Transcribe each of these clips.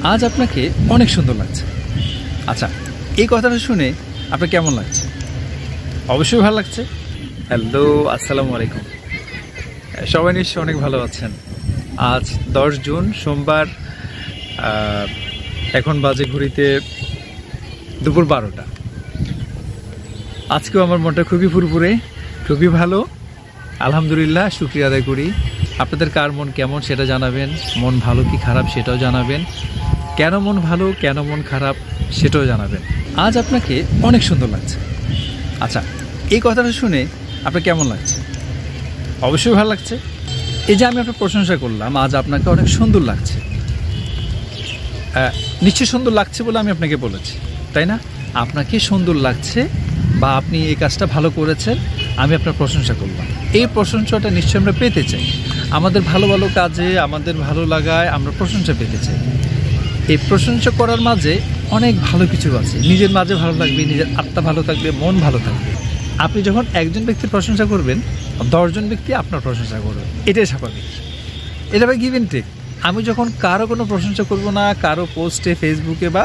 আজ আপনাকে অনেক সুন্দর লাগছে। আচ্ছা, এই কথাটা শুনে আপনার কেমন লাগছে? অবশ্যই ভালো লাগছে। হ্যালো, আসসালামু আলাইকুম। সবাই নিশ্চয়ই অনেক ভালো আছেন। আজ 10 জুন সোমবার, এখন বাজে ঘড়িতে দুপুর 12টা। আজকেও আমার মনটা খুবই ফুরফুরে, খুবই ভালো। আলহামদুলিল্লাহ, শুকরিয়া আদায় করি। আপনাদের কার মন কেমন সেটা জানাবেন, মন ভালো কি খারাপ সেটাও জানাবেন, কেন মন ভালো কেন মন খারাপ সেটাও জানাবেন। আজ আপনাকে অনেক সুন্দর লাগছে। আচ্ছা, এই কথাটা শুনে আপনার কেমন লাগছে? অবশ্যই ভালো লাগছে। এই যে আমি আপনার প্রশংসা করলাম, আজ আপনাকে অনেক সুন্দর লাগছে। নিশ্চয়ই সুন্দর লাগছে বলে আমি আপনাকে বলেছি, তাই না? আপনাকে সুন্দর লাগছে বা আপনি এই কাজটা ভালো করেছেন, আমি আপনার প্রশংসা করলাম। এই প্রশংসাটা নিশ্চয়ই আমরা পেতে চাই। আমাদের ভালো ভালো কাজে, আমাদের ভালো লাগায় আমরা প্রশংসা পেতে চাই। এই প্রশংসা করার মাঝে অনেক ভালো কিছু আছে। নিজের মাঝে ভালো লাগবে, নিজের আত্মা ভালো থাকবে, মন ভালো থাকবে। আপনি যখন একজন ব্যক্তির প্রশংসা করবেন, 10 জন ব্যক্তি আপনার প্রশংসা করবে। এটাই স্বাভাবিক, এটা ভাই গিভ এন্ড টেক। আমি যখন কারো কোনো প্রশংসা করব না, কারো পোস্টে ফেসবুকে বা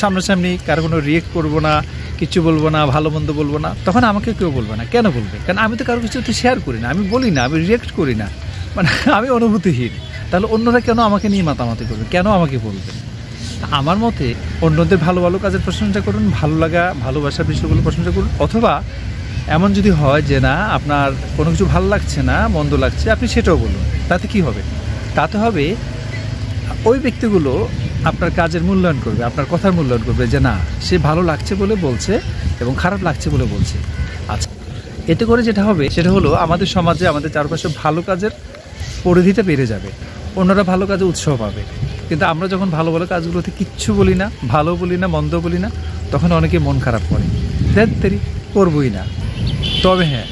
সামনাসামনি কারো কোনো রিয়েক্ট করব না, কিছু বলবো না, ভালো মন্দ বলবো না, তখন আমাকে কেউ বলবে না। কেন বলবে? কারণ আমি তো কারো কিছু তো শেয়ার করি না, আমি বলি না, আমি রিয়েক্ট করি না, মানে আমি অনুভূতিহীন। তাহলে অন্যরা কেন আমাকে নিয়ে মাতামাতি করবে, কেন আমাকে বলবে? আমার মতে অন্যদের ভালো ভালো কাজের প্রশংসা করুন, ভালো লাগা ভালোবাসার বিষয়গুলো প্রশংসা করুন। অথবা এমন যদি হয় যে না, আপনার কোনো কিছু ভালো লাগছে না, মন্দ লাগছে, আপনি সেটাও বলুন। তাতে কি হবে? তাতে হবে ওই ব্যক্তিগুলো আপনার কাজের মূল্যায়ন করবে, আপনার কথার মূল্যায়ন করবে, যে না, সে ভালো লাগছে বলে বলছে এবং খারাপ লাগছে বলে বলছে। আচ্ছা, এতে করে যেটা হবে সেটা হলো আমাদের সমাজে, আমাদের চারপাশে ভালো কাজের পরিধিটা বেড়ে যাবে, অন্যরা ভালো কাজে উৎসাহ পাবে। কিন্তু আমরা যখন ভালো ভালো কাজগুলোতে কিচ্ছু বলি না, ভালো বলি না, মন্দ বলি না, তখন অনেকে মন খারাপ করে, দেরি করবই না। তবে হ্যাঁ,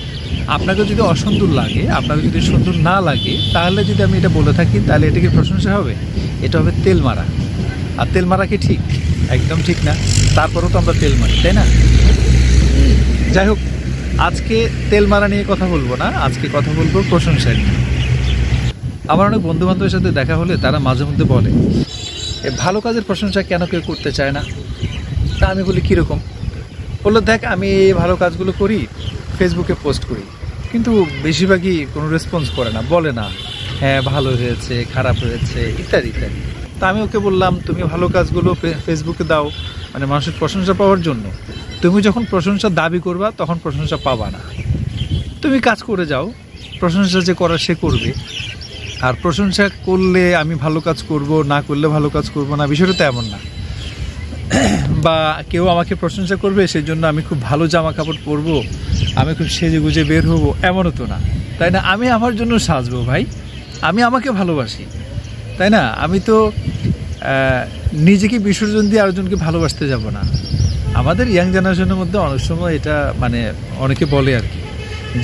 আপনাকে যদি অসুন্দর লাগে, আপনাকে যদি সুন্দর না লাগে, তাহলে যদি আমি এটা বলে থাকি, তাহলে এটা কি প্রশংসা হবে? এটা হবে তেল মারা। আর তেল মারা কি ঠিক? একদম ঠিক না। তারপরেও তো আমরা তেল মারি, তাই না? যাই হোক, আজকে তেল মারা নিয়ে কথা বলবো না, আজকে কথা বলবো প্রশংসা নিয়ে। আমার অনেক বন্ধু বান্ধবের সাথে দেখা হলে তারা মাঝে মধ্যে বলে, ভালো কাজের প্রশংসা কেন কেউ করতে চায় না? তা আমি বলি, কীরকম? বললো, দেখ, আমি এই ভালো কাজগুলো করি, ফেসবুকে পোস্ট করি, কিন্তু বেশিরভাগই কোনো রেসপন্স করে না, বলে না হ্যাঁ ভালো হয়েছে, খারাপ হয়েছে, ইত্যাদি ইত্যাদি। তা আমি ওকে বললাম, তুমি ভালো কাজগুলো ফেসবুকে দাও মানে মানুষের প্রশংসা পাওয়ার জন্য। তুমি যখন প্রশংসা দাবি করবা তখন প্রশংসা পাবা না। তুমি কাজ করে যাও, প্রশংসা যে করার সে করবে। আর প্রশংসা করলে আমি ভালো কাজ করব, না করলে ভালো কাজ করব না, বিষয়টা তো এমন না। বা কেউ আমাকে প্রশংসা করবে সেই জন্য আমি খুব ভালো জামা কাপড় পরবো, আমি খুব সেজে গুজে বের হবো, এমনও তো না, তাই না? আমি আমার জন্য সাজবো ভাই, আমি আমাকে ভালোবাসি, তাই না? আমি তো নিজেকে বিসর্জন দিয়ে আরেকজনকে ভালোবাসতে যাব না। আমাদের ইয়াং জেনারেশনের মধ্যে অনেক সময় এটা মানে অনেকে বলে আর কি,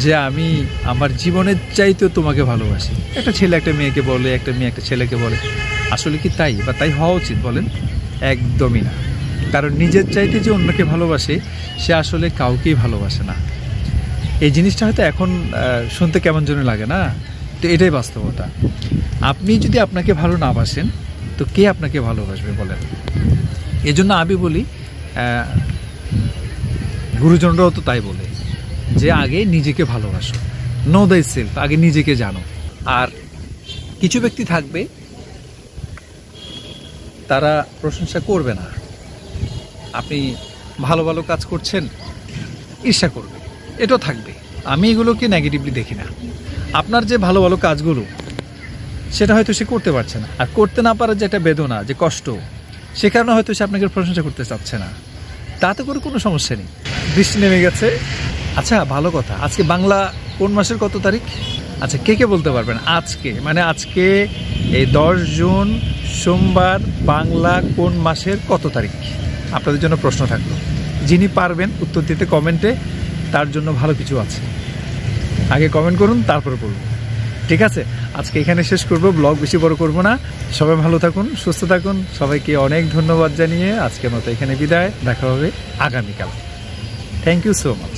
যে আমি আমার জীবনের চাইতেও তোমাকে ভালোবাসি। একটা ছেলে একটা মেয়েকে বলে, একটা মেয়ে একটা ছেলেকে বলে। আসলে কি তাই বা তাই হওয়া উচিত বলেন? একদমই না। কারণ নিজের চাইতে যে অন্যকে ভালোবাসে, সে আসলে কাউকেই ভালোবাসে না। এই জিনিসটা হয়তো এখন শুনতে কেমন যেন লাগে না, তো এটাই বাস্তবতা। আপনি যদি আপনাকে ভালো না বাসেন, তো কে আপনাকে ভালোবাসবে বলেন? এজন্য আমি বলি, গুরুজনরাও তো তাই বলে, যে আগে নিজেকে ভালোবাসো, নো দ্য সেলফ, আগে নিজেকে জানো। আর কিছু ব্যক্তি থাকবে, তারা প্রশংসা করবে না। আপনি ভালো ভালো কাজ করছেন, ঈর্ষা করবে, এটাও থাকবে। আমি এগুলোকে নেগেটিভলি দেখি না। আপনার যে ভালো ভালো কাজগুলো, সেটা হয়তো সে করতে পারছে না, আর করতে না পারার যে একটা বেদনা, যে কষ্ট, সে কারণে হয়তো সে আপনাকে প্রশংসা করতে চাচ্ছে না। তাতে করে কোনো সমস্যা নেই। বৃষ্টি নেমে গেছে। আচ্ছা, ভালো কথা, আজকে বাংলা কোন মাসের কত তারিখ? আচ্ছা, কে কে বলতে পারবেন আজকে, মানে আজকে এই 10 জুন সোমবার বাংলা কোন মাসের কত তারিখ? আপনাদের জন্য প্রশ্ন থাকলো। যিনি পারবেন উত্তর দিতে কমেন্টে, তার জন্য ভালো কিছু আছে। আগে কমেন্ট করুন, তারপরে বলবো। ঠিক আছে, আজকে এখানে শেষ করব, ব্লগ বেশি বড় করব না। সবাই ভালো থাকুন, সুস্থ থাকুন। সবাইকে অনেক ধন্যবাদ জানিয়ে আজকের মতো এখানে বিদায়। দেখা হবে আগামীকাল। Thank you so much.